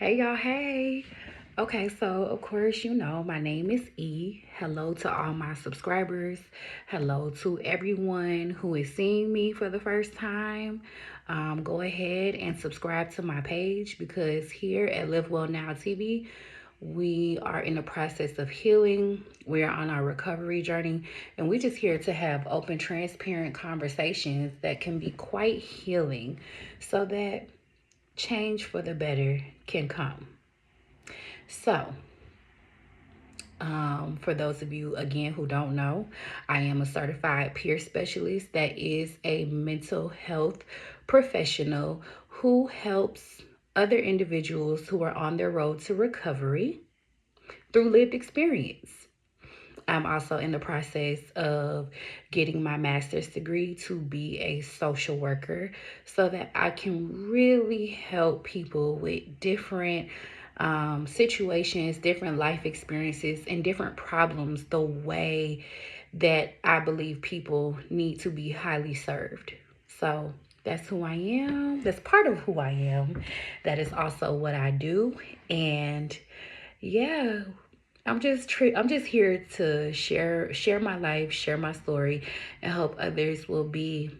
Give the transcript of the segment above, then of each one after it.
Hey y'all, hey. Okay, so of course, my name is E. Hello to all my subscribers. Hello to everyone who is seeing me for the first time. Go ahead and subscribe to my page because here at Live Well Now TV, we are in the process of healing. We are on our recovery journey, and we're just here to have open, transparent conversations that can be quite healing so that change for the better can come. So, for those of you again who don't know, I am a certified peer specialist that is a mental health professional who helps other individuals who are on their road to recovery through lived experience. I'm also in the process of getting my master's degree to be a social worker so that I can really help people with different situations, different life experiences, and different problems the way that I believe people need to be highly served. So that's who I am. That's part of who I am. That is also what I do. And yeah, I'm just here to share my life, share my story, and hope others will be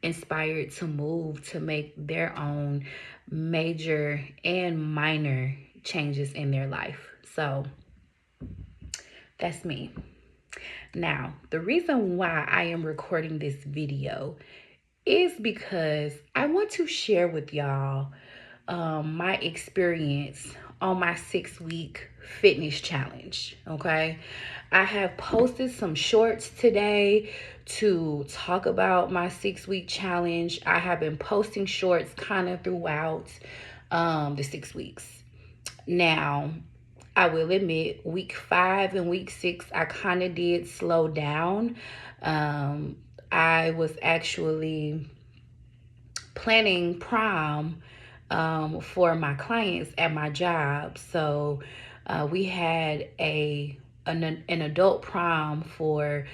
inspired to move to make their own major and minor changes in their life. So that's me. Now, the reason why I am recording this video is because I want to share with y'all my experience on my 6-week fitness challenge. Okay, I have posted some shorts today to talk about my 6-week challenge. I have been posting shorts kind of throughout the 6 weeks. Now, I will admit, week 5 and week 6, I kind of did slow down. I was actually planning prom for my clients at my job. So we had an adult prom for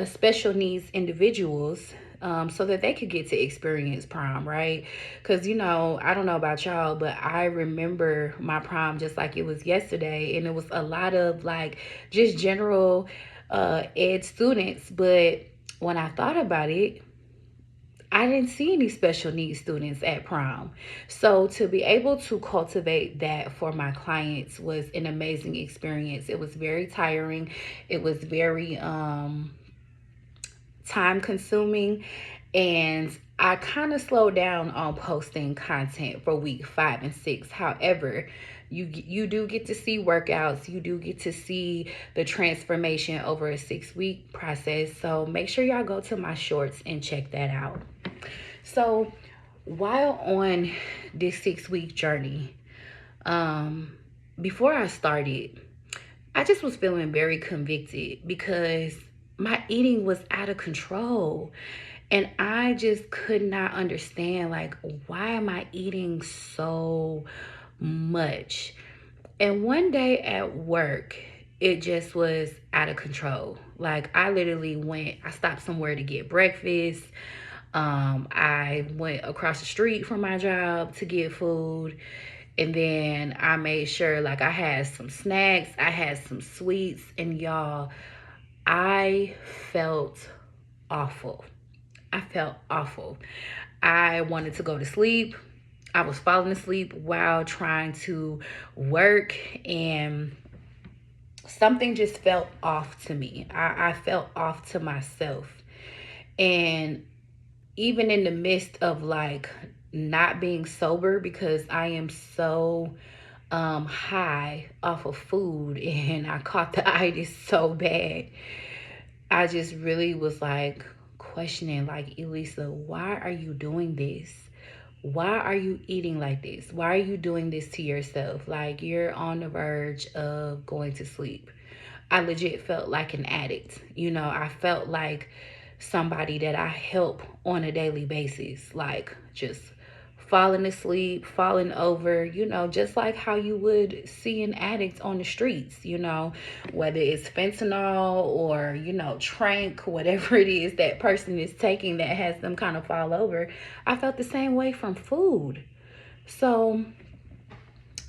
special needs individuals so that they could get to experience prom, right? Because, I don't know about y'all, but I remember my prom just like it was yesterday. And it was a lot of like just general ed students. But when I thought about it, I didn't see any special needs students at prom. So to be able to cultivate that for my clients was an amazing experience. It was very tiring. It was very time consuming, and I kind of slowed down on posting content for week 5 and 6. However, you do get to see workouts. You do get to see the transformation over a 6-week process. So make sure y'all go to my shorts and check that out. So while on this 6-week journey, before I started, I just was feeling very convicted because my eating was out of control. And I just could not understand, like, why am I eating so much? And one day at work, it just was out of control. Like, I stopped somewhere to get breakfast. I went across the street from my job to get food. And then I made sure, like, I had some snacks, I had some sweets, and y'all, I felt awful. I felt awful. I wanted to go to sleep. I was falling asleep while trying to work, and something just felt off to me. I felt off to myself. And even in the midst of like not being sober because I am so high off of food and I caught the itis so bad, I just really was like questioning, like, Elisa, why are you doing this? Why are you eating like this? Why are you doing this to yourself? Like, you're on the verge of going to sleep. I legit felt like an addict. I felt like somebody that I help on a daily basis, like just falling asleep, falling over, just like how you would see an addict on the streets, whether it's fentanyl or, trank, whatever it is that person is taking that has them kind of fall over. I felt the same way from food. So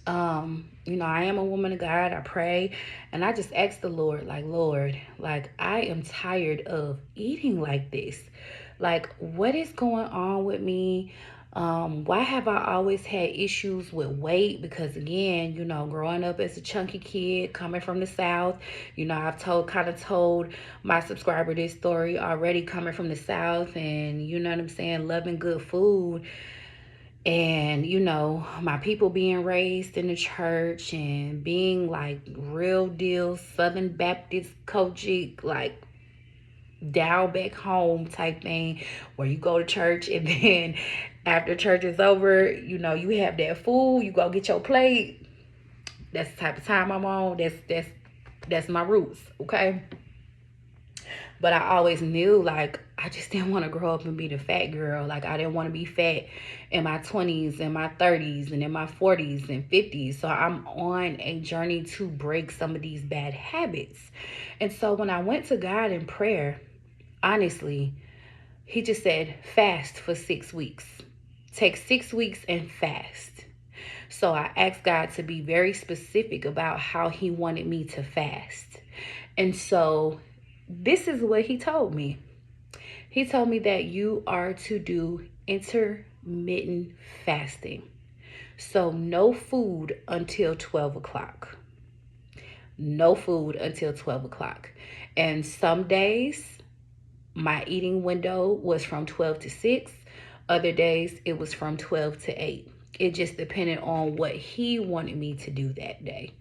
I am a woman of God. I pray and I just ask the Lord, like, Lord, like, I am tired of eating like this. Like, what is going on with me? Why have I always had issues with weight? Because again, growing up as a chunky kid coming from the South, I've told my subscriber this story already, coming from the South, and you know what I'm saying, loving good food. And my people being raised in the church and being like real deal Southern Baptist Kojic, like down back home type thing, where you go to church and then after church is over, you have that food, you go get your plate. That's the type of time I'm on. That's my roots, okay? But I always knew, like, I just didn't want to grow up and be the fat girl. Like, I didn't want to be fat in my 20s and my 30s and in my 40s and 50s. So I'm on a journey to break some of these bad habits. And so when I went to God in prayer, honestly, he just said, fast for 6 weeks. Take 6 weeks and fast. So I asked God to be very specific about how he wanted me to fast. And so this is what he told me. He told me that you are to do intermittent fasting. So no food until 12 o'clock. No food until 12 o'clock. And some days, my eating window was from 12 to 6. Other days, it was from 12 to 8. It just depended on what he wanted me to do that day.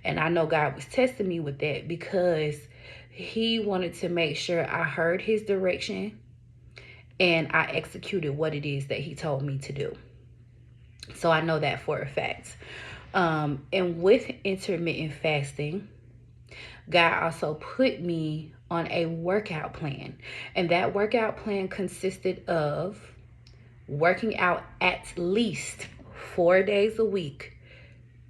And I know God was testing me with that because he wanted to make sure I heard his direction and I executed what it is that he told me to do. So I know that for a fact. And with intermittent fasting, God also put me on a workout plan. And that workout plan consisted of working out at least 4 days a week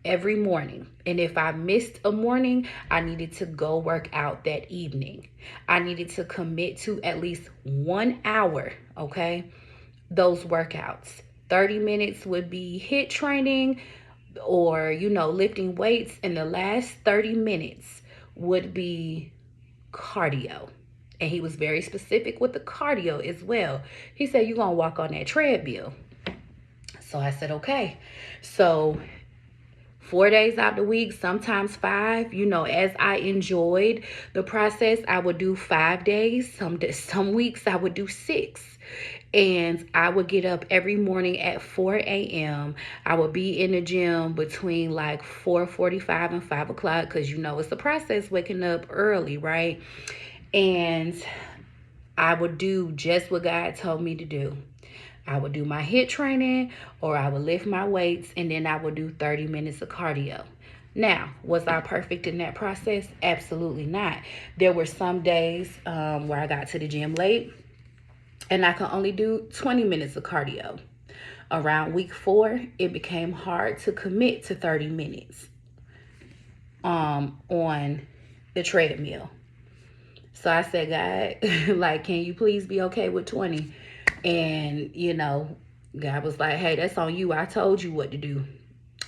every morning. And if I missed a morning, I needed to go work out that evening. I needed to commit to at least 1 hour, okay? Those workouts. 30 minutes would be HIIT training or, lifting weights. And the last 30 minutes would be cardio. And he was very specific with the cardio as well. He said, you're going to walk on that treadmill. So I said, okay. So 4 days out the week, sometimes 5. As I enjoyed the process, I would do 5 days. Some weeks I would do 6. And I would get up every morning at 4 a.m. I would be in the gym between like 4:45 and 5 o'clock because, it's a process waking up early, right? And I would do just what God told me to do. I would do my HIIT training or I would lift my weights and then I would do 30 minutes of cardio. Now, was I perfect in that process? Absolutely not. There were some days where I got to the gym late and I could only do 20 minutes of cardio. Around week 4, it became hard to commit to 30 minutes on the treadmill. So I said, God, like, can you please be okay with 20? And, God was like, hey, that's on you. I told you what to do.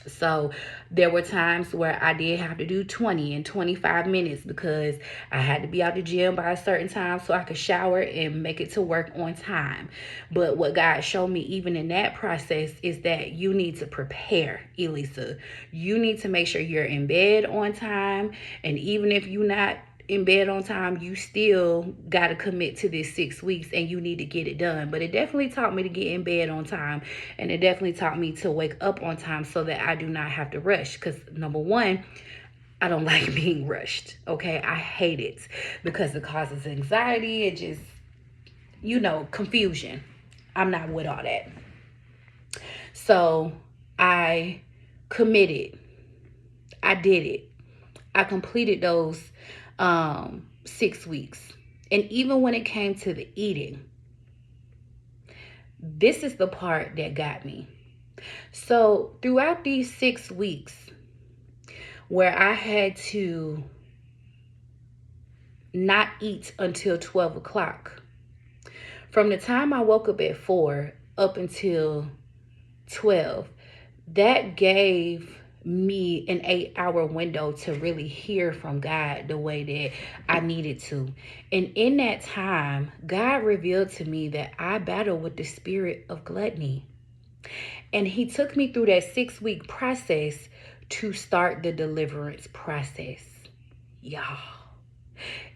So there were times where I did have to do 20 and 25 minutes because I had to be out the gym by a certain time so I could shower and make it to work on time. But what God showed me even in that process is that you need to prepare, Elisa. You need to make sure you're in bed on time. And even if you're not in bed on time, you still got to commit to this 6 weeks and you need to get it done. But it definitely taught me to get in bed on time, and it definitely taught me to wake up on time so that I do not have to rush, because number one, I don't like being rushed. Okay, I hate it because it causes anxiety. It just, confusion. I'm not with all that. So I committed. I did it. I completed those 6 weeks. And even when it came to the eating, this is the part that got me. So throughout these 6 weeks where I had to not eat until 12 o'clock, from the time I woke up at 4 up until 12, that gave me an 8-hour window to really hear from God the way that I needed to. And in that time, God revealed to me that I battle with the spirit of gluttony. And he took me through that 6-week process to start the deliverance process. Y'all.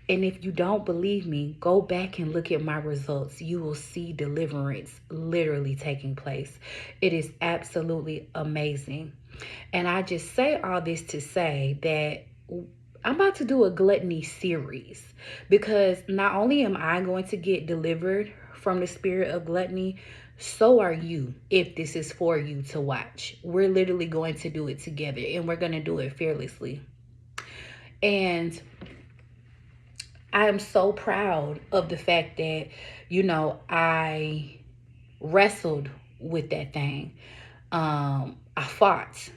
And if you don't believe me, go back and look at my results. You will see deliverance literally taking place. It is absolutely amazing. And I just say all this to say that I'm about to do a gluttony series, because not only am I going to get delivered from the spirit of gluttony, so are you, if this is for you to watch. We're literally going to do it together, and we're going to do it fearlessly. And I am so proud of the fact that, I wrestled with that thing. I fought.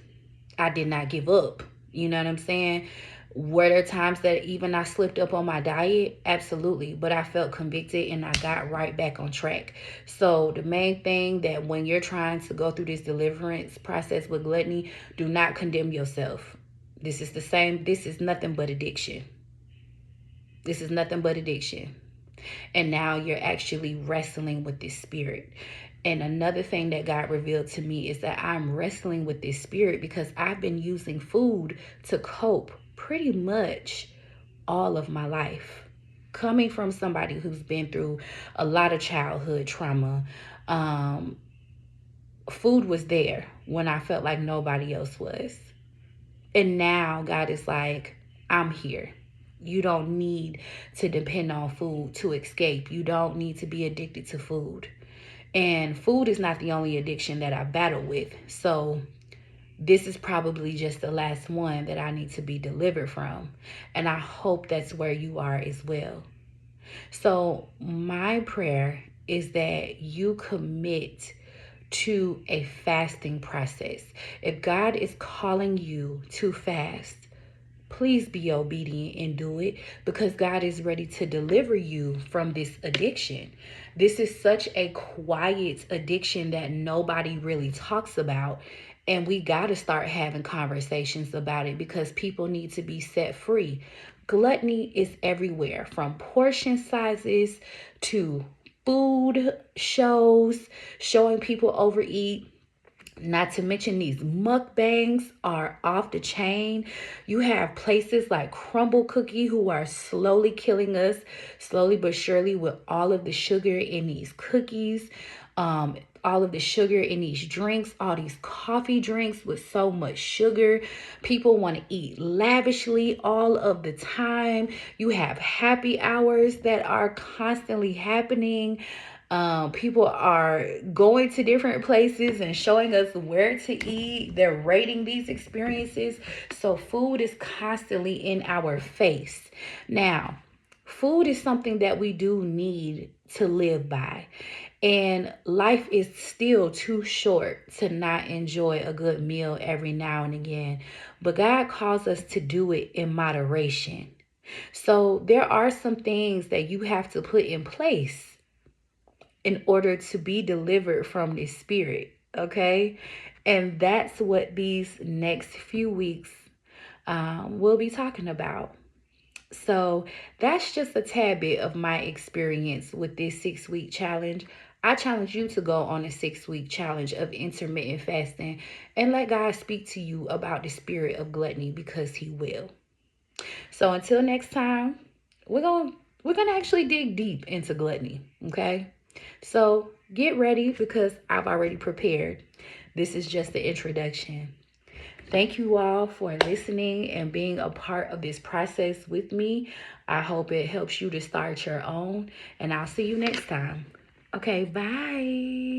I did not give up. You know what I'm saying? Were there times that even I slipped up on my diet? Absolutely. But I felt convicted and I got right back on track. So the main thing, that when you're trying to go through this deliverance process with gluttony, do not condemn yourself. This is nothing but addiction. This is nothing but addiction. And now you're actually wrestling with this spirit. And another thing that God revealed to me is that I'm wrestling with this spirit because I've been using food to cope pretty much all of my life. Coming from somebody who's been through a lot of childhood trauma, food was there when I felt like nobody else was. And now God is like, I'm here. You don't need to depend on food to escape. You don't need to be addicted to food. And food is not the only addiction that I battle with. So this is probably just the last one that I need to be delivered from. And I hope that's where you are as well. So my prayer is that you commit to a fasting process. If God is calling you to fast, please be obedient and do it, because God is ready to deliver you from this addiction. This is such a quiet addiction that nobody really talks about. And we got to start having conversations about it, because people need to be set free. Gluttony is everywhere, from portion sizes to food shows showing people overeat. Not to mention, these mukbangs are off the chain. You have places like Crumble Cookie who are slowly killing us, slowly but surely, with all of the sugar in these cookies, all of the sugar in these drinks, all these coffee drinks with so much sugar. People want to eat lavishly all of the time. You have happy hours that are constantly happening. People are going to different places and showing us where to eat. They're rating these experiences. So food is constantly in our face. Now, food is something that we do need to live by. And life is still too short to not enjoy a good meal every now and again. But God calls us to do it in moderation. So there are some things that you have to put in place in order to be delivered from this spirit, okay? And that's what these next few weeks we'll be talking about. So that's just a tad bit of my experience with this 6-week challenge. I challenge you to go on a 6-week challenge of intermittent fasting and let God speak to you about the spirit of gluttony, because he will. So until next time, we're gonna actually dig deep into gluttony, okay? So get ready, because I've already prepared. This is just the introduction. Thank you all for listening and being a part of this process with me. I hope it helps you to start your own, and I'll see you next time. Okay, bye.